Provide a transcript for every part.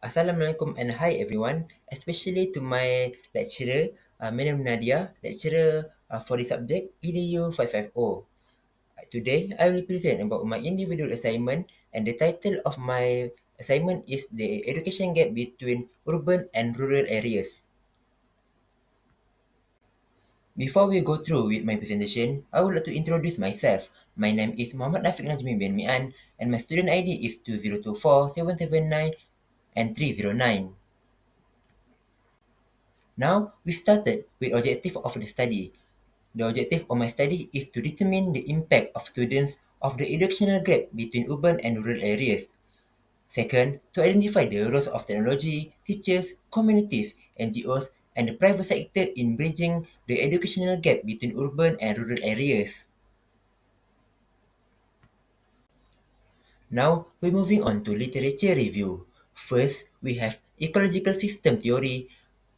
Assalamualaikum and hi everyone, especially to my lecturer, Madam Nadia, lecturer for the subject EDU550. Today, I will present about my individual assignment and the title of my assignment is the education gap between urban and rural areas. Before we go through with my presentation, I would like to introduce myself. My name is Muhammad Nafiq Najmi bin Mian and my student ID is 2024 779 and 309. Now, we started with objective of the study. The objective of my study is to determine the impact of students of the educational gap between urban and rural areas. Second, to identify the roles of technology, teachers, communities, NGOs, and the private sector in bridging the educational gap between urban and rural areas. Now, we're moving on to literature review. First, we have Ecological System Theory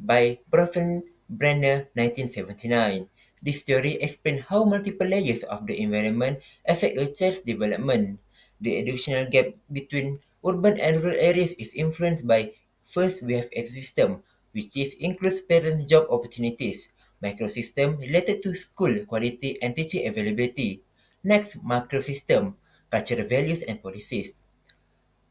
by Brenner 1979. This theory explains how multiple layers of the environment affect a child's development. The educational gap between urban and rural areas is influenced by first we have ecosystem, which includes parents' job opportunities, microsystem related to school quality and teaching availability. Next, macrosystem, cultural values and policies.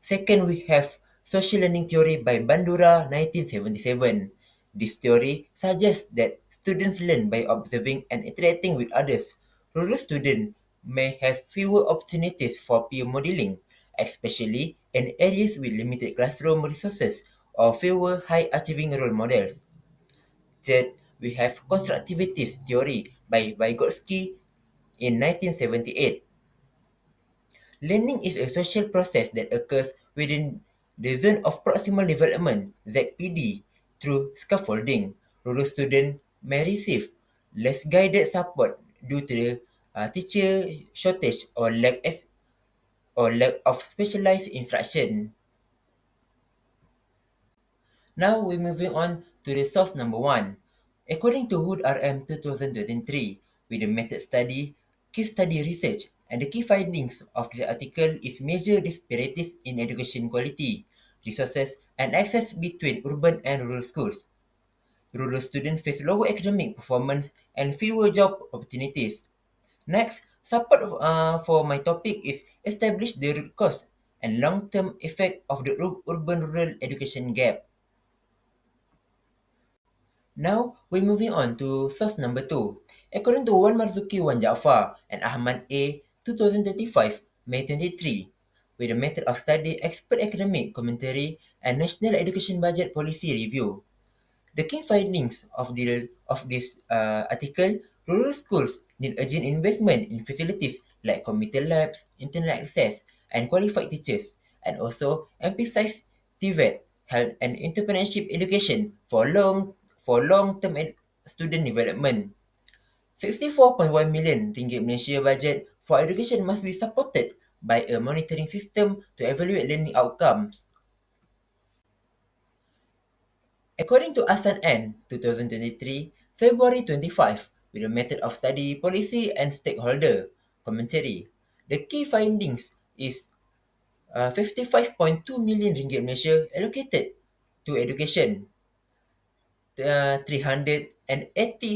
Second, we have social learning theory by Bandura 1977. This theory suggests that students learn by observing and interacting with others. Rural students may have fewer opportunities for peer modeling, especially in areas with limited classroom resources or fewer high-achieving role models. Third, we have constructivist theory by Vygotsky in 1978. Learning is a social process that occurs within the zone of proximal development (ZPD) through scaffolding. Rural students may receive less guided support due to the teacher shortage or lack of specialized instruction. Now we're moving on to the source number one. According to Hood RM 2023, with the method study, case study research, and the key findings of the article is major disparities in education quality, resources, and access between urban and rural schools. Rural students face lower academic performance and fewer job opportunities. Next, support for my topic is establish the root cause and long-term effect of the urban-rural education gap. Now, we're moving on to source number two. According to Wan Marzuki Wan Jaafar and Ahmad A. 2025, May 23, with the method of study expert academic commentary and national education budget policy review. The key findings of this article: rural schools need urgent investment in facilities like computer labs, internet access, and qualified teachers, and also emphasize TVET, health and entrepreneurship education for long-term student development. 64.1 million ringgit Malaysia budget for education must be supported by a monitoring system to evaluate learning outcomes. According to Asan N. 2023, February 25, with a method of study, policy, and stakeholder commentary, the key findings is 55.2 million ringgit Malaysia allocated to education. 380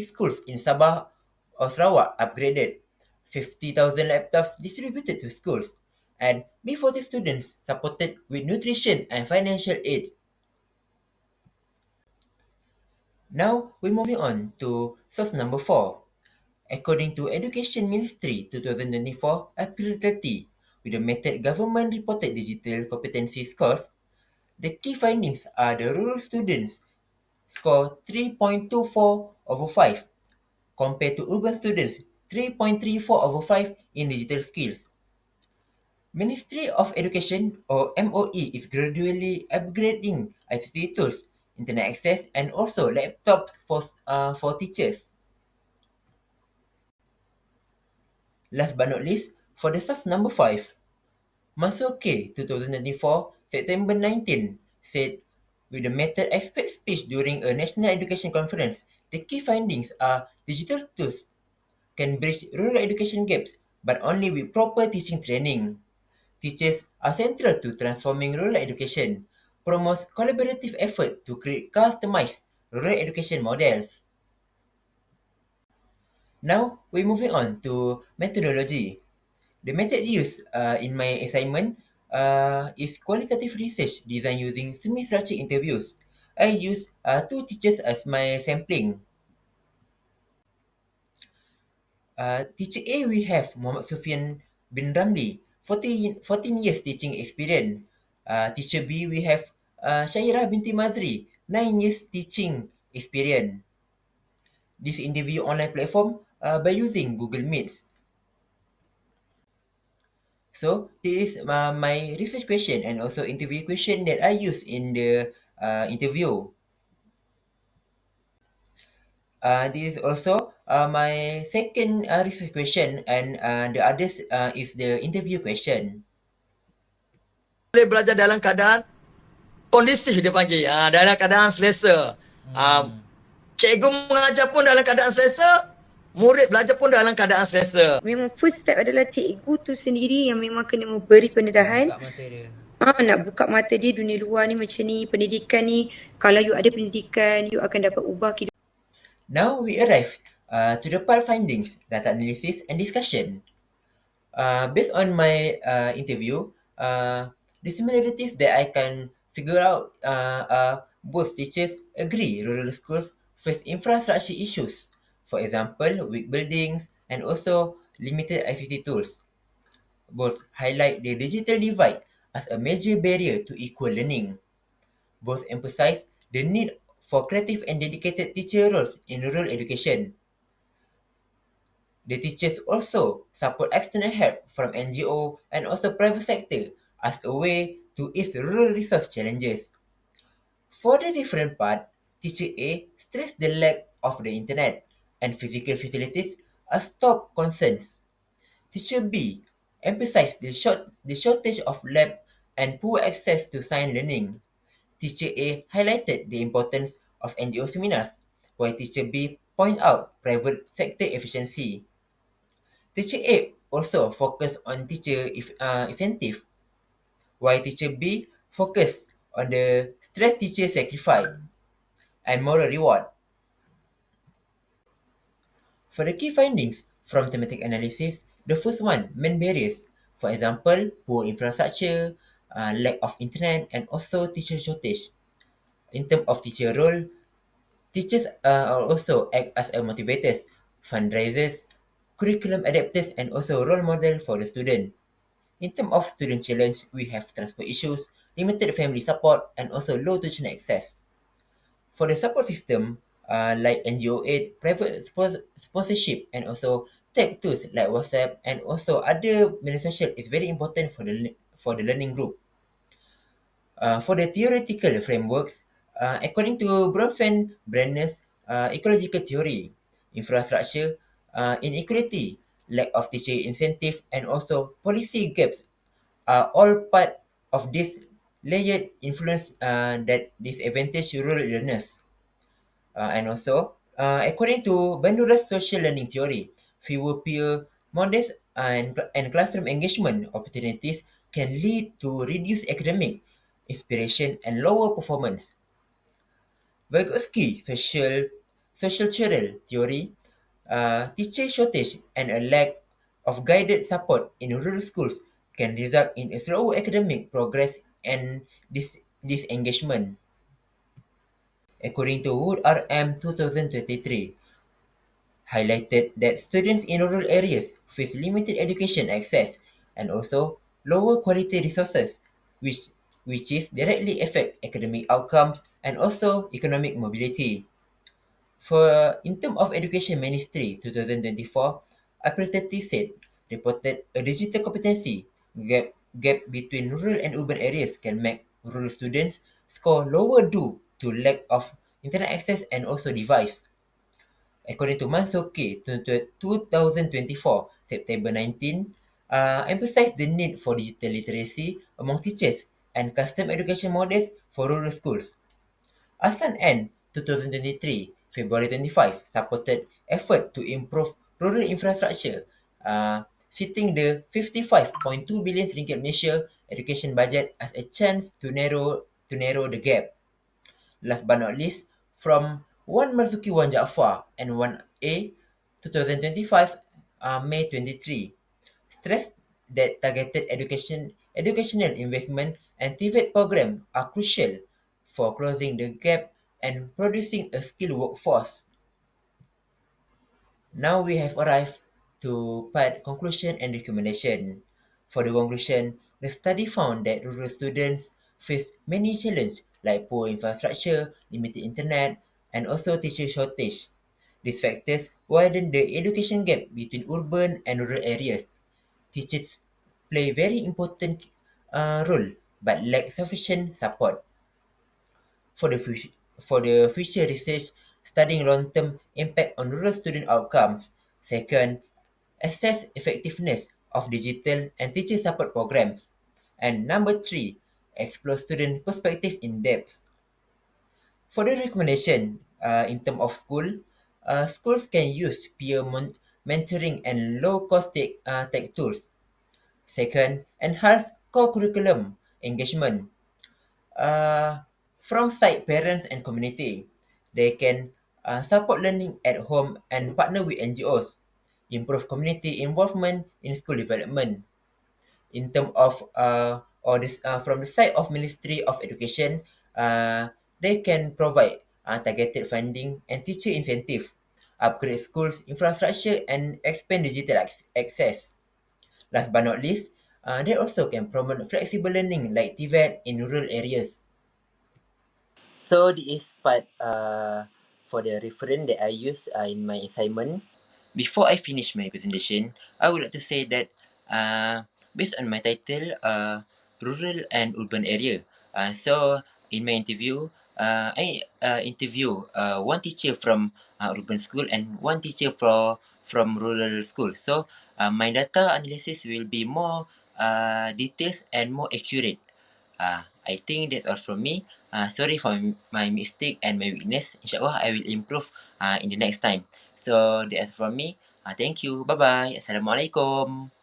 schools in Sabah or Sarawak upgraded. 50,000 laptops distributed to schools. And B40 students supported with nutrition and financial aid. Now, we're moving on to source number 4. According to Education Ministry 2024, April 30, with the method government reported digital competency scores, the key findings are the rural students score 3.24 over 5 compared to urban students 3.34 over 5 in digital skills. Ministry of Education or MOE is gradually upgrading ICT tools, internet access, and also laptops for teachers. Last but not least, for the source number 5, Masuke 2024, September 19, said, with the method expert speech during a national education conference, the key findings are digital tools can bridge rural education gaps, but only with proper teaching training. Teachers are central to transforming rural education. promotes collaborative effort to create customized rural education models. Now, we're moving on to methodology. The method used in my assignment is qualitative research designed using semi-structured interviews. I use two teachers as my sampling. Teacher A, we have Muhammad Sufyan bin Ramli, 14 years teaching experience. Teacher B, we have Syairah binti Mazri, 9 years teaching experience. This interview online platform by using Google Meets. So this is my research question and also interview question that I use in the interview. This is also my second research question and the others is the interview question. Boleh belajar dalam keadaan kondisif dia panggil. Dalam keadaan selesa. Cikgu mengajar pun dalam keadaan selesa, murid belajar pun dalam keadaan selesa. Memang first step adalah cikgu tu sendiri yang memang kena memberi pendedahan. Buka mata dia. Nak buka mata dia, dunia luar ni macam ni, pendidikan ni. Kalau you ada pendidikan, you akan dapat ubah kehidupan. Now we arrive to the part findings, data analysis and discussion. Based on my interview, the similarities that I can figure out are both teachers agree rural schools face infrastructure issues. For example, weak buildings and also limited ICT tools. Both highlight the digital divide as a major barrier to equal learning. Both emphasize the need for creative and dedicated teacher roles in rural education. The teachers also support external help from NGO and also private sector as a way to ease rural resource challenges. For the different part, teacher A stressed the lack of the internet and physical facilities as top concerns. Teacher B emphasized the shortage of lab and poor access to science learning. Teacher A highlighted the importance of NGO seminars, while Teacher B point out private sector efficiency. Teacher A also focused on teacher incentive, while Teacher B focused on the stress teacher sacrifice and moral reward. For the key findings from thematic analysis, the first one, main barriers. For example, poor infrastructure, lack of internet, and also teacher shortage. In terms of teacher role, teachers also act as a motivators, fundraisers, curriculum adapters, and also role model for the student. In terms of student challenge, we have transport issues, limited family support, and also low tuition access. For the support system, like NGO aid, private sponsorship, and also tech tools like WhatsApp and also other media social is very important for the learning group. For the theoretical frameworks, according to Brenner's ecological theory, infrastructure, inequality, lack of teacher incentive, and also policy gaps are all part of this layered influence that disadvantage rural learners. And also, according to Bandura's social learning theory, fewer peer modest and classroom engagement opportunities can lead to reduced academic inspiration and lower performance. Vygotsky social theory, teacher shortage and a lack of guided support in rural schools can result in a slower academic progress and disengagement. According to Wood RM 2023, highlighted that students in rural areas face limited education access and also lower quality resources, which is directly affect academic outcomes and also economic mobility. For in terms of Education Ministry 2024, April 30 said reported a digital competency gap between rural and urban areas can make rural students score lower due to lack of internet access and also device. According to Mansoki 2024, September 19, emphasized the need for digital literacy among teachers and custom education models for rural schools. Asan N 2023, February 25, supported effort to improve rural infrastructure, citing the 55.2 billion ringgit Malaysia education budget as a chance to narrow to narrow the gap. Last but not least, from 1 Marzuki 1 Jaafar and 1A 2025 May 23, stress that targeted educational investment and TVET program are crucial for closing the gap and producing a skilled workforce. Now we have arrived to part conclusion and recommendation. For the conclusion, the study found that rural students face many challenges like poor infrastructure, limited internet, and also teacher shortage. These factors widen the education gap between urban and rural areas. Teachers play very important role but lack sufficient support. For the future research studying long-term impact on rural student outcomes. Second, assess effectiveness of digital and teacher support programs. And number three, explore student perspective in depth. For the recommendation in terms of schools can use mentoring and low-cost tech tools. Second, enhance co-curriculum engagement. uh, from side parents and community. They can support learning at home and partner with NGOs, improve community involvement in school development. In terms of or this from the side of Ministry of Education, they can provide targeted funding and teacher incentive, upgrade schools infrastructure and expand digital access. Last but not least, they also can promote flexible learning like TVET in rural areas. So this is part for the reference that I use in my assignment. Before I finish my presentation, I would like to say that based on my title, rural and urban area. So in my interview, I interview one teacher from urban school and one teacher from rural school. So my data analysis will be more details and more accurate. I think that's all from me. Sorry for my mistake and my weakness. Inshallah, I will improve in the next time. So that's from me. Thank you. Bye bye. Assalamualaikum.